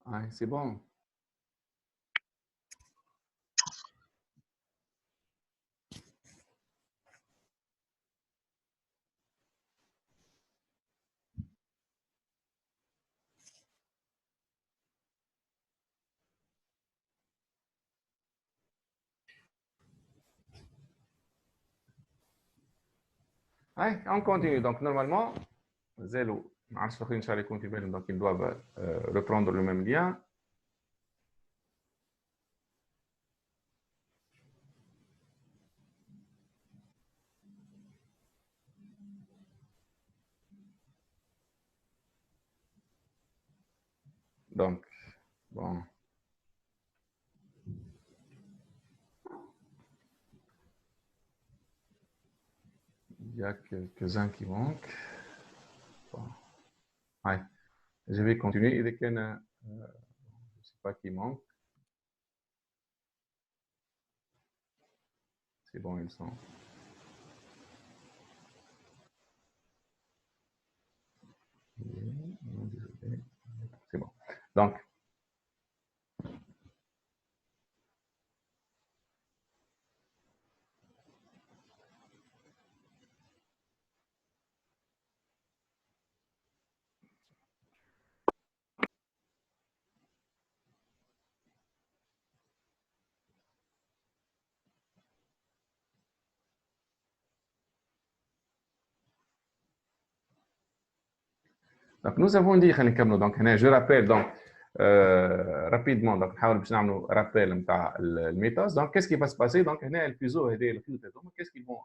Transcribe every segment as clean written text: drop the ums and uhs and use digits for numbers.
Ouais, c'est bon. Ouais, on continue. Donc, normalement, Zelo, donc ils doivent reprendre le même lien. Donc, bon, il y a quelques-uns qui manquent. Bon, ouais, je vais continuer. Il y en a, je ne sais pas qui manque. C'est bon, ils sont. C'est bon. Donc, nous avons dit, donc, je rappelle donc, rapidement, donc, on va rappel le méthode. Donc, qu'est-ce qui va se passer? Donc, le fuseau et le fil qu'est-ce qu'ils vont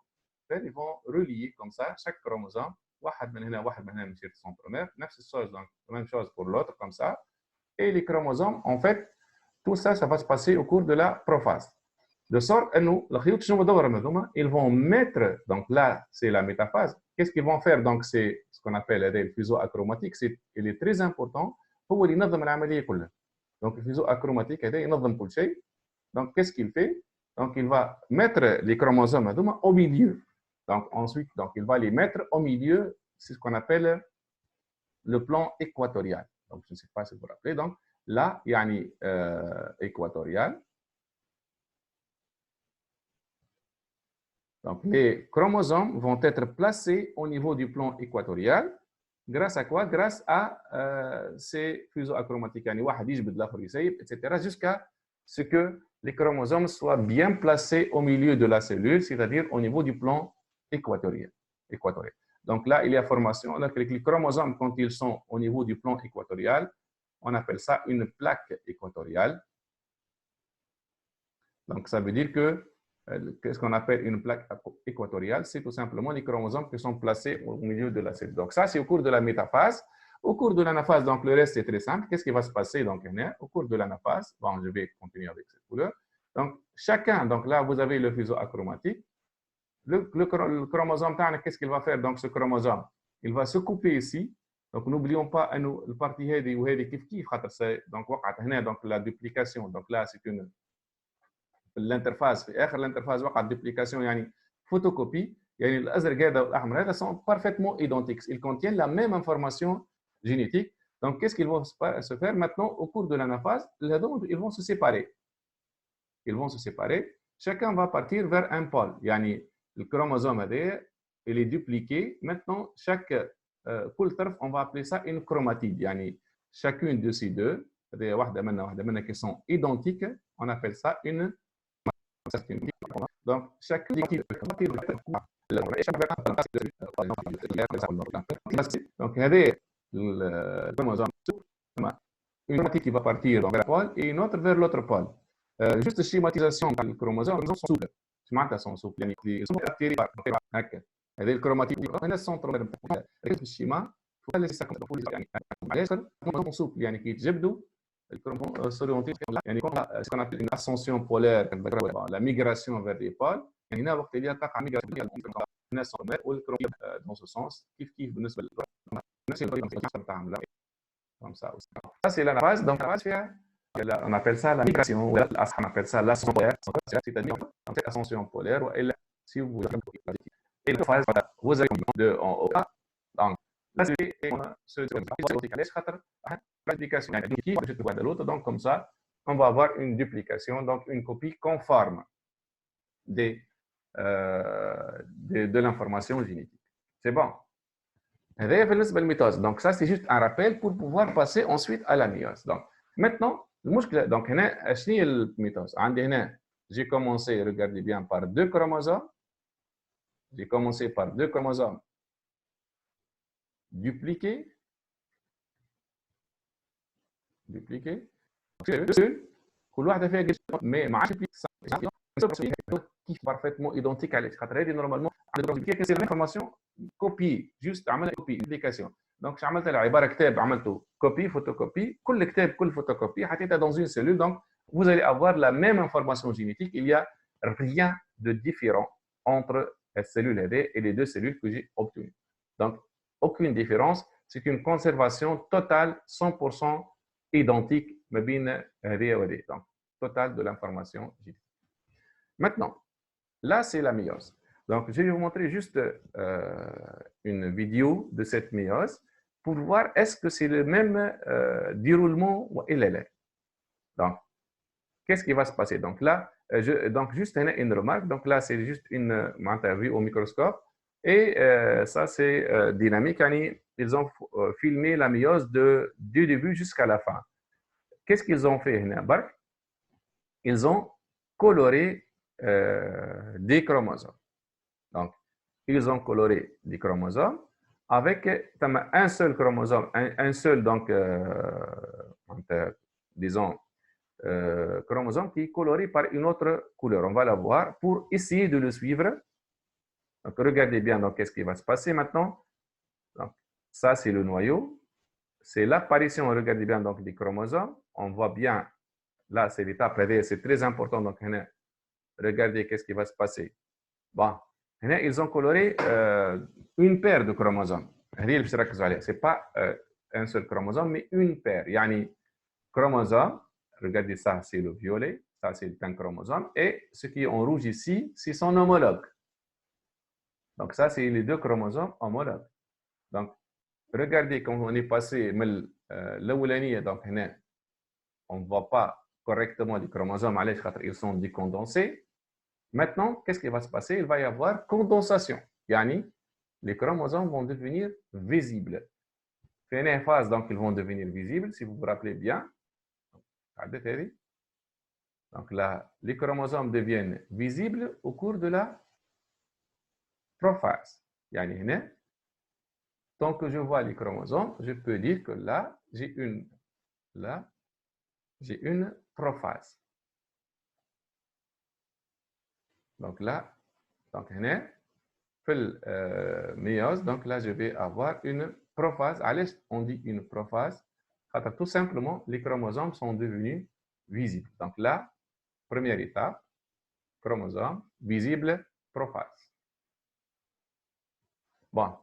faire? Ils vont relier comme ça chaque chromosome. واحد من هنا واحد من هنا من centromère. Donc, même chose pour l'autre, comme ça. Et les chromosomes, en fait, tout ça, ça va se passer au cours de la prophase. De sorte que nous, ils vont mettre, donc là, c'est la métaphase. Qu'est-ce qu'ils vont faire? Donc, c'est ce qu'on appelle le fuseau achromatique. Il est très important pour اللي ينظم العملية كلها. Donc, le fuseau achromatique, il ينظم كل شيء. Donc, qu'est-ce qu'il fait? Donc, il va mettre les chromosomes au milieu. Donc, ensuite, donc, il va les mettre au milieu, c'est ce qu'on appelle le plan équatorial. Donc, je ne sais pas si vous vous rappelez. Donc, là, il y a équatorial. Donc, les chromosomes vont être placés au niveau du plan équatorial. Grâce à quoi? Grâce à ces fuseaux achromatiques, etc., jusqu'à ce que les chromosomes soient bien placés au milieu de la cellule, c'est-à-dire au niveau du plan équatorial. Donc là, il y a formation. Donc, les chromosomes, quand ils sont au niveau du plan équatorial, on appelle ça une plaque équatoriale. Donc, ça veut dire que qu'est-ce qu'on appelle une plaque équatoriale? C'est tout simplement les chromosomes qui sont placés au milieu de la cellule. Donc, ça, c'est au cours de la métaphase. Au cours de l'anaphase, donc le reste, c'est très simple. Qu'est-ce qui va se passer donc, au cours de l'anaphase? Bon, je vais continuer avec cette couleur. Donc, chacun, donc là, vous avez le fuseau achromatique. Le chromosome, qu'est-ce qu'il va faire? Donc, ce chromosome, il va se couper ici. Donc, n'oublions pas, le partie هذه وهذه كيف كيف خاطر donc وقعت هنا donc la duplication. Donc là, c'est une l'interface في اخر الانترفاس وقع الدوبليكاسيون يعني photocopie يعني الازرق هذا والاحمر هذا sont parfaitement identiques, ils contiennent la même information génétique. Donc qu'est-ce qu'ils vont se faire maintenant au cours de l'anaphase? Ils vont se séparer, chacun va partir vers un pôle. يعني le chromosome هذا il est dupliqué. Maintenant chaque كل طرف on va appeler ça une chromatide. يعني chacune de ces deux واحده منها qui sont identiques, on appelle ça une. Donc, chacun des donc, le chromosome, une partie qui va partir vers le pôle et une autre vers l'autre pôle. Juste schématisation par le chromosome, ils sont souples. سمعتها sont souples يعني كثير هكا. هذه الكروماتيد هنا السنتر في الشيما يعني علاش هم سوبل يعني كي يتجبدوا s'orienter يعني ce qu'on appelle une ascension polaire, la migration vers les pôles. يعني هنا وقت اللي تقع ميغراسيون هنا السنتر والكروماتيد dans ce sens كيف بالنسبه للكروماتيد نفس الطريقه نتاعهم comme ça aussi. Ça c'est la base. Donc la base on appelle ça la migration, on appelle ça l'ascension polaire, c'est-à-dire l'ascension polaire. Si vous et la phase vous avez de en haut. Donc là c'est duplication. De l'autre, donc comme ça, on va avoir une duplication, donc une copie conforme de l'information génétique. C'est bon. Donc ça, c'est juste un rappel pour pouvoir passer ensuite à la méiose. Donc maintenant, donc j'ai commencé, regardez bien, par deux chromosomes. J'ai commencé par deux chromosomes dupliqués. كل واحده فيها mais ما عادش parfaitement identique à l'autre. Normalement, c'est l'information copie, juste عملنا copie, duplication. Donc عملت عباره كتاب عملته copie, photocopie, كل كتاب كل photocopie حطيتها dans une cellule. Donc vous allez avoir la même information génétique. Il n'y a rien de différent entre la cellule et les deux cellules que j'ai obtenues. Donc aucune différence. C'est une conservation totale 100% identique ما بين هذه وهذه. Donc total de l'information génétique. Maintenant, là, c'est la méiose. Donc, je vais vous montrer juste une vidéo de cette méiose pour voir est-ce que c'est le même déroulement ou il. Donc, qu'est-ce qui va se passer? Donc là, donc juste une remarque. Donc là, c'est juste une vue au microscope. Et ça, c'est dynamique. Ils ont filmé la méiose du début jusqu'à la fin. Qu'est-ce qu'ils ont fait? Ils ont coloré des chromosomes. Donc, ils ont coloré des chromosomes avec un seul chromosome, un seul, donc, disons, chromosome qui est coloré par une autre couleur. On va la voir pour essayer de le suivre. Donc, regardez bien, donc, qu'est-ce qui va se passer maintenant. Donc, ça, c'est le noyau. C'est l'apparition, regardez bien, donc, des chromosomes. On voit bien, là, c'est l'étape, c'est très important. Donc, regardez qu'est-ce qui va se passer. Bon, ils ont coloré une paire de chromosomes. Ce n'est pas un seul chromosome, mais une paire. Yani, chromosome, regardez ça, c'est le violet, ça c'est un chromosome, et ce qui est en rouge ici, c'est son homologue. Donc ça, c'est les deux chromosomes homologues. Donc, regardez quand on est passé l'awlaniya, donc on ne voit pas correctement les chromosomes, ils sont décondensés. Maintenant, qu'est-ce qui va se passer? Il va y avoir condensation. Yani, les chromosomes vont devenir visibles. Fait une phase, donc ils vont devenir visibles, si vous vous rappelez bien. Donc là, les chromosomes deviennent visibles au cours de la prophase. Yani, tant que je vois les chromosomes, je peux dire que là, j'ai une prophase. Donc là, donc, méiose, donc là, je vais avoir une prophase. À l'est, on dit une prophase. Tout simplement, les chromosomes sont devenus visibles. Donc là, première étape, chromosome, visible, prophase. Bon.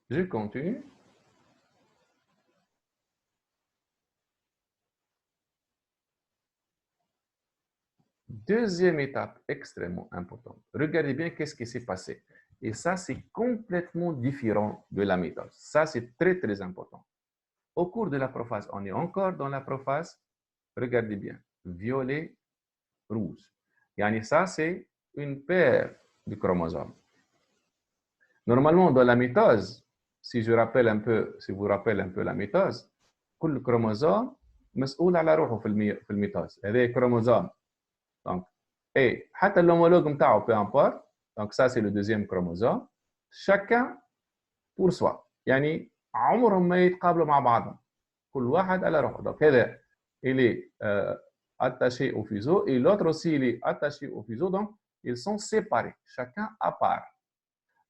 Je continue. Deuxième étape extrêmement importante. Regardez bien qu'est-ce qui s'est passé. Et ça, c'est complètement différent de la méthode. Ça, c'est très, très important. Au cours de la prophase, on est encore dans la prophase. Regardez bien. Violet, rouge. Yani ça, c'est une paire de chromosomes. Normalement, dans la mitose, si vous rappelez un peu la mitose, كل chromosome مسؤول على روحه في الميتوز. هذا chromosome. Donc, et حتى l'homologue نتاعو peu importe. Donc ça, c'est le deuxième chromosome. Chacun pour soi. يعني عمرهم ما يتقابلوا مع بعضهم. كل واحد على روحه. Donc هذا il est attaché au fuseau et l'autre aussi il est attaché au fuseau. Donc ils sont séparés, chacun à part.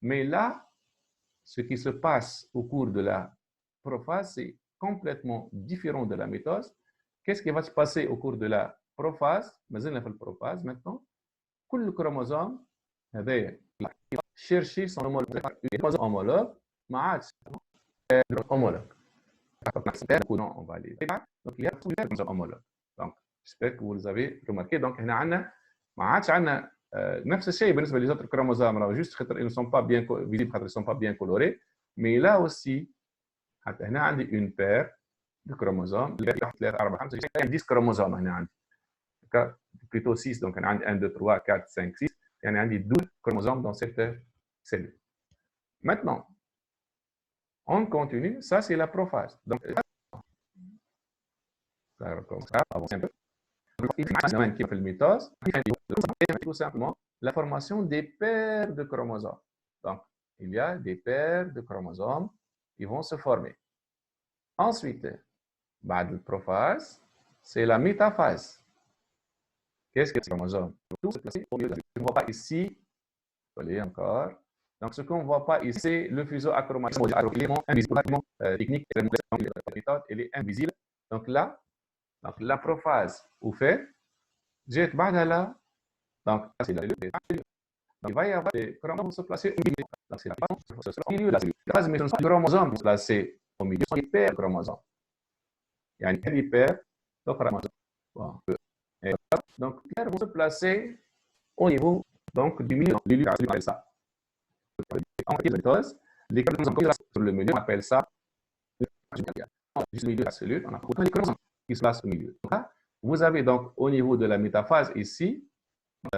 Mais là, ce qui se passe au cours de la prophase, c'est complètement différent de la mitose. Qu'est-ce qui va se passer au cours de la prophase? Maintenant, tout le chromosome chercher son homologue, homologue. On va aller. Donc il y a plusieurs homologues. Donc j'espère que vous les avez remarqué. Donc هنا عندنا ما عادش عندنا نفس الشيء بالنسبه للautres chromosomes. Juste ils ne sont pas bien visibles, ils ne sont pas bien colorés. Mais là aussi, حتى هنا عندي une paire de chromosomes. 3 4 5 6 10 chromosomes هنا عندي. Plutôt 6, donc on a 1, 2, 3, 4, 5, 6. Il y en a 12 chromosomes dans cette cellule. Maintenant, on continue. Ça, c'est la prophase. Donc, ça recommence à avancer un peu. Il y a un phénomène qui est le mitose, tout simplement la formation des paires de chromosomes. Donc, il y a des paires de chromosomes qui vont se former. Ensuite, la prophase, c'est la métaphase. Qu'est-ce que c'est le chromosome? Tout se placer au milieu de la cellule. On ne voit pas ici. Voyez encore. Donc, ce qu'on ne voit pas ici, c'est le fuseau achromatique. L'élément invisible. Technique, la méthode, elle est invisible. Donc là, donc la prophase au fait, j'ai là. Donc, c'est la cellule. Donc, il va y avoir des chromosomes se placer au milieu. Donc, c'est la phase au milieu de la cellule. La phase, mais ce ne sont pas des chromosomes se placer au milieu, ce sont des paires de chromosomes. Il y a des paires de chromosomes. Bon. Donc, les paires vont se placer au niveau donc, du milieu. Les chromosomes appellent ça. En mitose, les chromosomes sur le milieu, on appelle ça juste le milieu de la cellule. On a beaucoup de chromosomes qui se placent au milieu. Donc là, vous avez donc au niveau de la métaphase ici,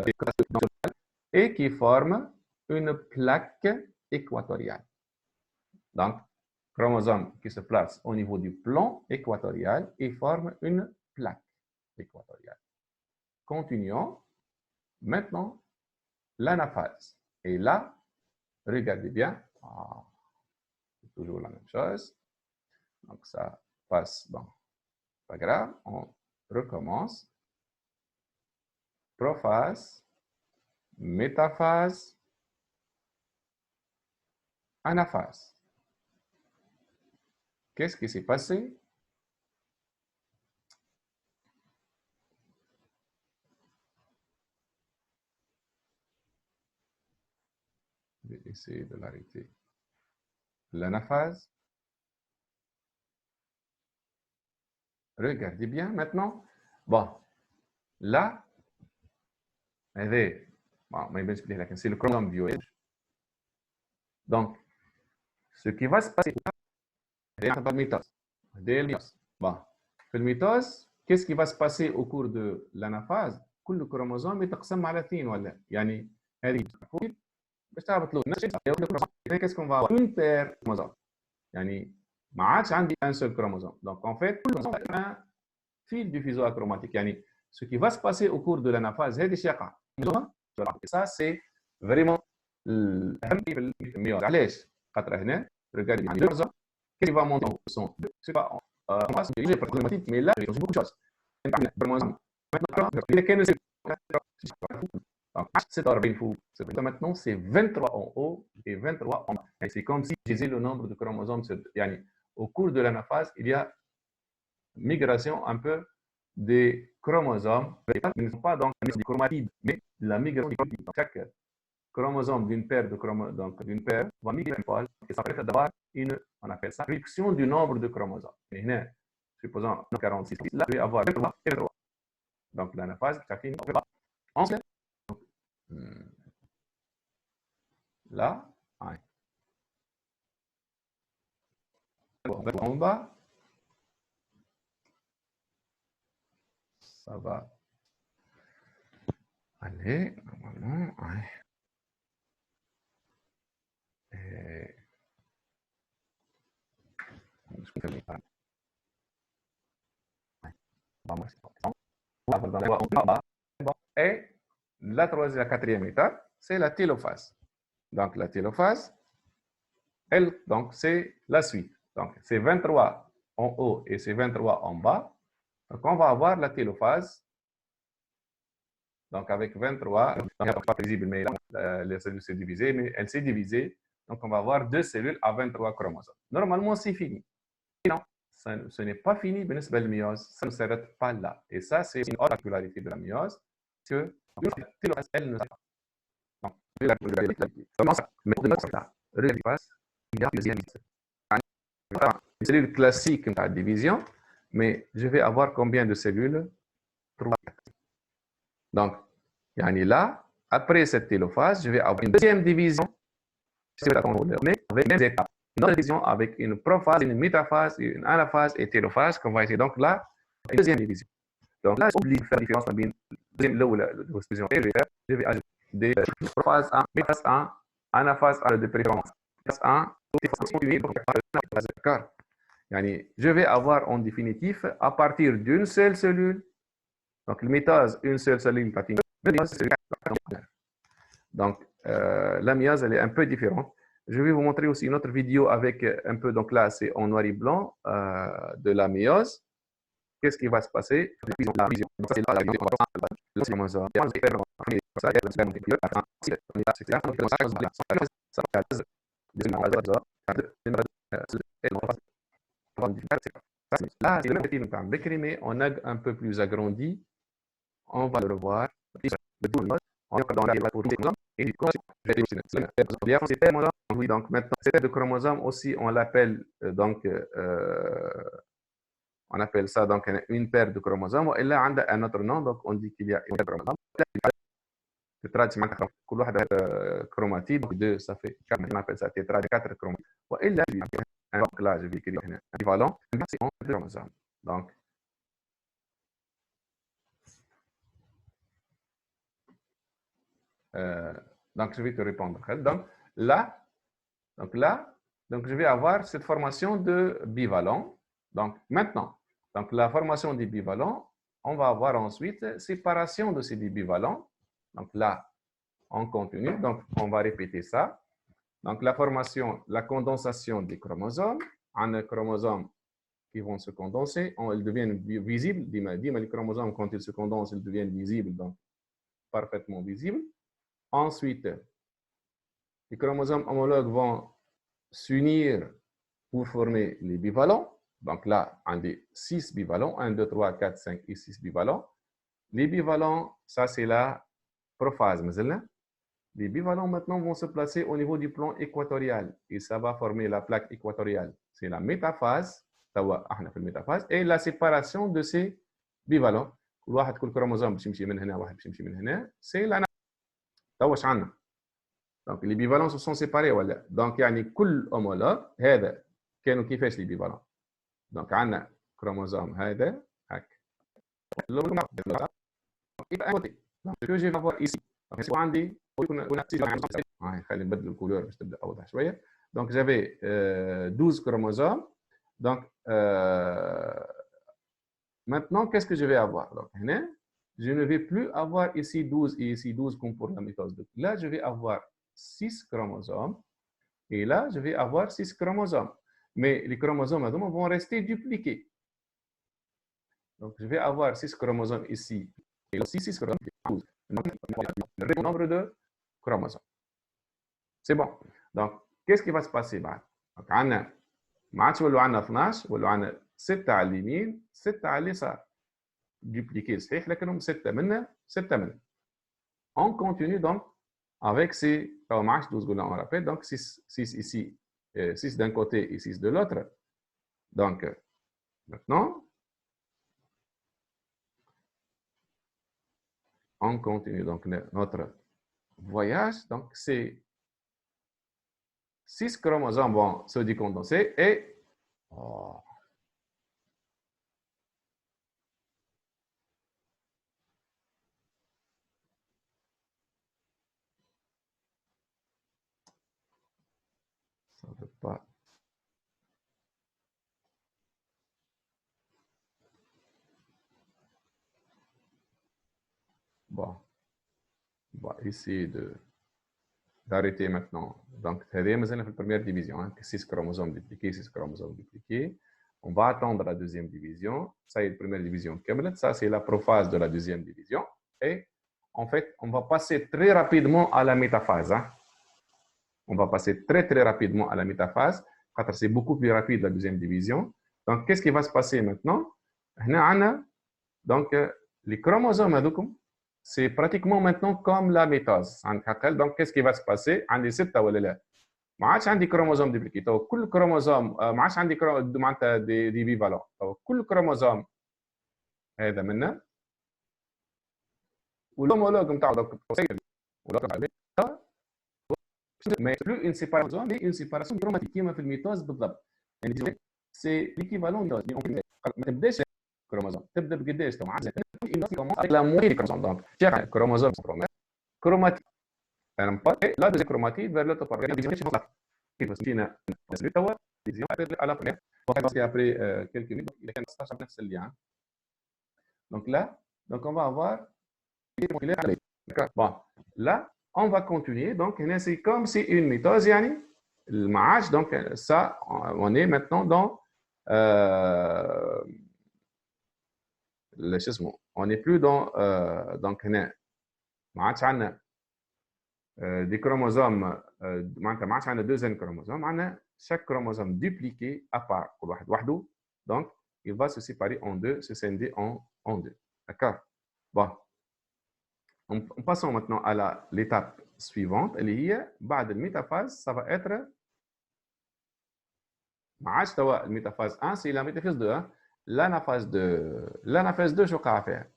des chromosomes et qui forment une plaque équatoriale. Donc, chromosomes qui se placent au niveau du plan équatorial et forment une plaque équatoriale. Continuons. Maintenant, l'anaphase. Et là, regardez bien. C'est toujours la même chose. Donc, ça passe. Bon, pas grave. On recommence. Prophase, métaphase, anaphase. Qu'est-ce qui s'est passé? Je vais essayer de l'arrêter. L'anaphase. Regardez bien maintenant. Bon, là, c'est le chromosome bioéthique. Donc, ce qui va se passer, c'est la mitose. Bon, في الميتوز, qu'est-ce qui va se passer au cours de l'anaphase? كل كروموزوم يتقسم على 2 ولا يعني هذه باش تعرف qu'est-ce qu'on va avoir une paire de chromosomes يعني ما عادش عندي un seul chromosome. Donc en fait, كل chromosome a un fil du fuseau achromatique. يعني ce qui va se passer au cours de l'anaphase هذا الشيء يقع. Et ça c'est vraiment الأهم في الميوز. علاش؟ خاطر هنا regardez يعني deux qui va monter en son. C'est pas on va se diriger par problématique, mais là j'ai beaucoup de choses. Maintenant, c'est 23 en haut et 23 en bas. Et c'est comme si je disais le nombre de chromosomes. Au cours de l'anaphase, il y a migration un peu des chromosomes, mais ne sont pas donc des chromatides, mais la migration des chromatides. Chaque chromosome d'une paire de chromosomes, donc d'une paire, va migrer une fois, et ça permet d'avoir on appelle ça réduction du nombre de chromosomes. Et là, supposons 46, là, je vais avoir 23 et 23. Donc, l'anaphase, ça finit ensuite. Là, en bas, ça va aller normalement. Et la quatrième étape, c'est la télophase. Donc, la télophase, elle, donc, c'est la suite. Donc, c'est 23 en haut et c'est 23 en bas. Donc, on va avoir la télophase. Donc, avec 23, il n'y a pas visible, mais les cellules s'est divisée, mais elle s'est divisée. Donc, on va avoir deux cellules à 23 chromosomes. Normalement, c'est fini. Non, ce n'est pas fini, mais la myose, ça ne s'arrête pas là. Et ça, c'est une autre particularité de la myose, que la télophase, elle ne s'arrête pas. Donc, mais de notre cas, il y a plusieurs les cellules classiques de la division, mais je vais avoir combien de cellules? 3. Donc, là, après cette télophase, je vais avoir une deuxième division avec les mêmes étapes. une autre division avec une prophase, une métaphase, une anaphase et télophase qu'on va essayer. Donc là, une deuxième division. Donc là, j'oublie de faire la différence entre la division et je vais ajouter des prophases 1, métaphase 1, anaphase 1 de préférence. D'accord. Je vais avoir en définitif, à partir d'une seule cellule, donc le métase, une seule cellule platine. Donc, la méase, elle est un peu différente. Je vais vous montrer aussi une autre vidéo avec un peu, donc là, c'est en noir et blanc de la méose. Qu'est-ce qui va se passer? La vision. Là, c'est le même film mais on a un peu plus agrandi. On va le revoir. Oui, donc maintenant, cette de chromosome aussi, on l'appelle on appelle ça donc une paire de chromosomes. Et là, on a un autre nom, donc on dit qu'il y a une chromosome. كل واحد chromatide, donc 2 ça fait 4, on appelle ça tétrade 4 chromosomes. Et là, donc là, je vais écrire équivalent, c'est en chromosomes. Donc je vais te répondre. Donc je vais avoir cette formation de bivalent. Donc maintenant, donc la formation des bivalents, on va avoir ensuite séparation de ces bivalents. Donc là, on continue. Donc on va répéter ça. Donc la formation, la condensation des chromosomes. En chromosomes qui vont se condenser, ils deviennent visibles. Les chromosomes, quand ils se condensent, ils deviennent visibles, donc parfaitement visibles. Ensuite, les chromosomes homologues vont s'unir pour former les bivalents. Donc là, on a 6 bivalents, 1, 2, 3, 4, 5 et 6 bivalents. Les bivalents, ça c'est la prophase. Les bivalents maintenant vont se placer au niveau du plan équatorial et ça va former la plaque équatoriale. C'est la métaphase, et la séparation de ces bivalents. كل chromosome بيمشي من هنا واحد بيمشي من هنا c'est la واش عندنا. Donc les bivalents se sont séparés ولا. Donc يعني كل homologue هذا كانوا كيفاش les bivalents. Donc عندنا chromosome هذا هكا. يبقى un côté. Donc ce que je vais avoir ici. Donc عندي خلينا نبدل الكولور باش تبدا اوضح شويه. Donc j'avais 12 chromosomes. Donc maintenant qu'est-ce que je vais avoir? Donc je ne vais plus avoir ici 12 et ici 12 comme pour la mitose. Là je vais avoir 6 chromosomes et là je vais avoir 6 chromosomes. Mais les chromosomes vont rester dupliqués. Donc je vais avoir 6 chromosomes ici et aussi 6 chromosomes. 12. Le nombre de chromosomes. C'est bon. Donc qu'est-ce qui va se passer? Donc on a ما عادش ولوا عندنا 12 ولوا عندنا 6 على اليمين 6 على اليسار. Dupliqués صحيح لكنهم 6 منا 6 منا. On continue donc avec ces 12 on rappelle donc 6 ici 6 d'un côté et 6 de l'autre. Donc maintenant on continue donc notre voyage. Donc c'est 6 chromosomes vont se décondenser et ça ne veut pas. Bon, on va essayer d'arrêter maintenant. Donc, c'est la première division, 6 chromosomes dupliqués, 6 chromosomes dupliqués. On va attendre la deuxième division. Ça y est, la première division. Ça, c'est la prophase de la deuxième division. Et en fait, on va passer très rapidement à la métaphase. On va passer très, très rapidement à la métaphase. C'est beaucoup plus rapide la deuxième division. Donc, qu'est-ce qui va se passer maintenant? Donc, les chromosomes, c'est pratiquement maintenant comme la métase. Donc, qu'est-ce qui va se passer? عندي 6 ولا لا؟ ما عادش عندي كروموزوم ديبليكي. كل كروموزوم ما عادش عندي معناتها دي بيفالون. كل كروموزوم هذا منا والهومولوج نتاعو mais plus une séparation mais une séparation chromatique كيما في الميتوز بالضبط يعني سي ليكيفالون ميتوز ما تبداش كروموزوم تبدا بقداش تو avec la moitié des chromosomes donc chaque chromosome chromatique un pas et la deuxième chromatide vers l'autre part il faut فينا توا à la première après quelques minutes il y a 15 نفس اللي donc là donc on va avoir d'accord bon là on va continuer donc c'est comme si une mitose يعني المعاش donc ça on est maintenant dans شو اسمه on n'est plus dans donc هنا ما عادش عندنا des chromosomes معناتها ما عادش عندنا دوزين كروموزوم عندنا chaque chromosome dupliqué à part كل واحد وحده donc il va se séparer en deux se scinder en deux d'accord bon en passant maintenant à l'étape suivante اللي هي بعد الميتافاز ça va être ما عادش توا الميتافاز 1 سي لا ميتافاز 2 l'anaphase 2 شو وقع فيها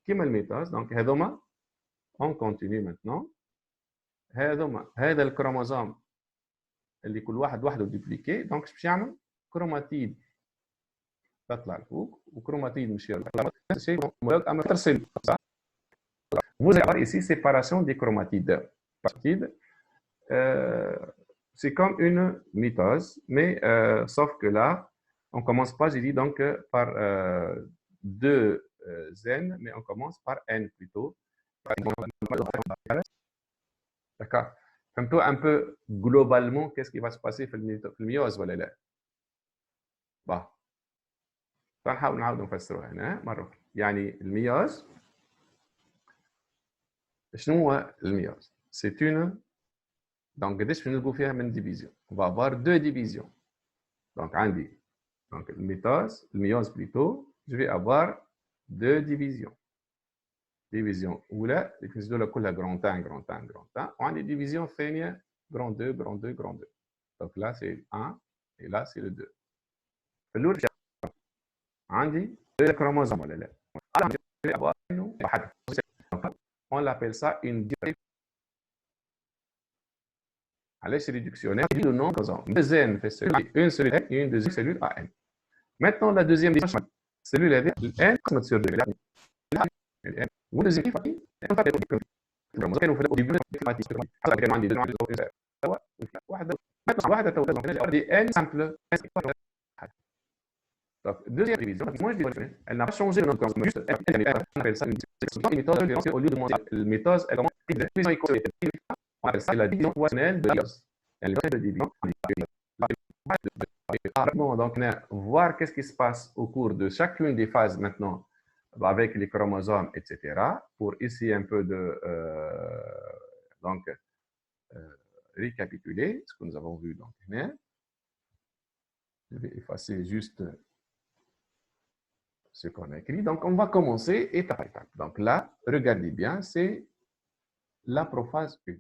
كيما الميتاز دونك هذوما on continue maintenant هذا الكروموزوم اللي كل واحد وحده دوبليكي دونك باش يعمل كروماتيد تطلع لفوق وكروماتيد مشي نفس الشيء اما ترسل vous avez ici séparation des chromatides c'est comme une mitose mais sauf que là on commence pas j'ai dit donc par 2 n mais on commence par n plutôt d'accord فهمتوا un peu globalement qu'est-ce qui va se passer في الميوز ولا لا bah فنحاول نعاود نفسروها هنا مره اخرى يعني الميوز شنو هو الميوز c'est une donc قداش نلقوا فيها من ديفيزيون on va avoir 2 divisions donc عندي donc الميوز plutôt je vais avoir 2 divisions division اولى اللي كنزيدوا لها كلها grand 1 grand 1 grand 1 وعندي division ثانيه grand 2 grand 2 grand 2 donc là c'est 1 et là c'est le 2 في الاولى عندي 2 chromosomes ولا لا عندي واحد on l'appelle ça une علاش réductionnel le nom deux n fait cellule une cellule N et une deuxième cellule AN maintenant la deuxième division cellule هذه الان قسمت sur deux الان والدوزيام كانوا في الديبيو كانوا عندي واحده توصل دي ان سامبل donc deuxième division moi je dis elle n'a pas changé le nom comme juste elle appelle ça une méthode au lieu de demander la méthode elle on appelle ça la division poissonnelle de Gauss elle est de division donc voir qu'est-ce qui se passe au cours de chacune des phases maintenant avec les chromosomes, etc., pour ici un peu de donc récapituler ce que nous avons vu. Donc, je vais effacer juste ce qu'on a écrit. Donc, on va commencer étape par étape. Donc là, regardez bien, c'est la prophase 1.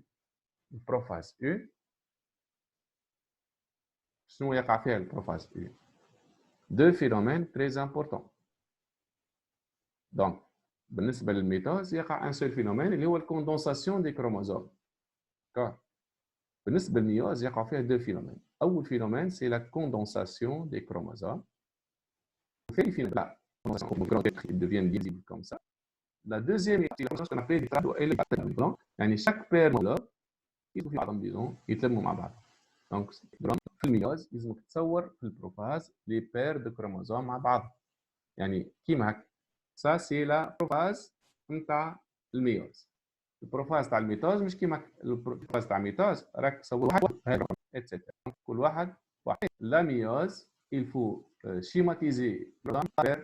Prophase 1. شنو يقع فيها البروفاز 1 Deux phénomènes très importants. Donc, بالنسبة للميتوز يقع un seul phénomène اللي هو الكوندنساسيون دي كروموزوم. D'accord. بالنسبة للميوز يقع فيها deux phénomènes. أول phénomène c'est la condensation des chromosomes. Fait phénomène là, ils deviennent visibles comme ça. La deuxième c'est la chose qu'on appelle les blancs. يعني chaque paire molécule يدخلوا بعضهم disons يتلموا مع بعض. Donc في الميوز لازمك تصور في البروفاز les paires de chromosomes مع بعض. يعني كيما هكا. Ça c'est la prophase نتاع الميوز. البروفاز تاع الميتوز مش كيما البروفاز تاع الميتوز راك تصور واحد اتسيتيرا كل واحد. La méiose, il faut schématiser vers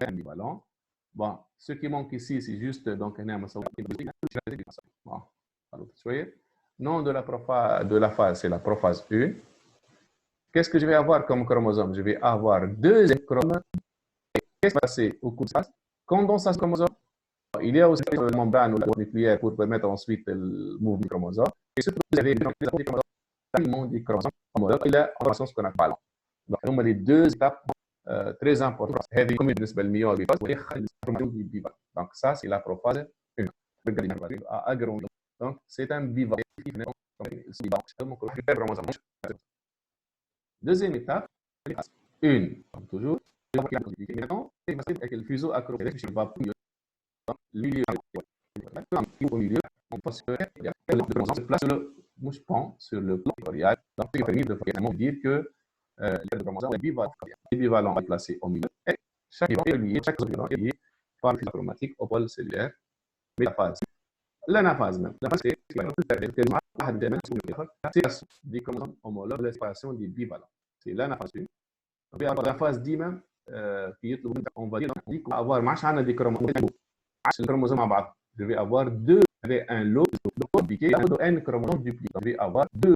ambivalent. Bon, ce qui manque ici, c'est juste donc bon, nom de la phase, c'est la prophase 1. Qu'est-ce que je vais avoir comme chromosome? Je vais avoir deux chromosomes. Qu'est-ce qui va se passer au cours de la phase? Condensation chromosome. Il y a aussi une membrane nucléaire pour permettre ensuite le mouvement du chromosome. Et surtout, vous avez des chromosomes du chromosome. Il y a en ce qu'on appelle. Donc, il y a les deux étapes très importantes. Donc, ça, c'est la prophase 1. Donc, c'est un bivalent Deuxième étape, une, comme toujours, maintenant, avec le fuseau accroché, je vais au milieu, on pense que le chromosome se place sur le mouche-pont, sur le plan vectoriel. Donc, ce qui permet de dire que le chromosome est bivalent placé au milieu. Et chaque bivalent est lié, chaque bivalent est lié par le fuseau chromatique au pôle cellulaire métaphase. L'anaphase même. C'est des chromosomes homologues de l'expression des bivalents. C'est l'anaphase. La phase دي même qui est on va dire on dit qu'on va avoir ما عندنا des chromosomes le chromosome à بعض. Je vais avoir deux avec un lot de piqué, un chromosomes dupliqués. Je vais avoir deux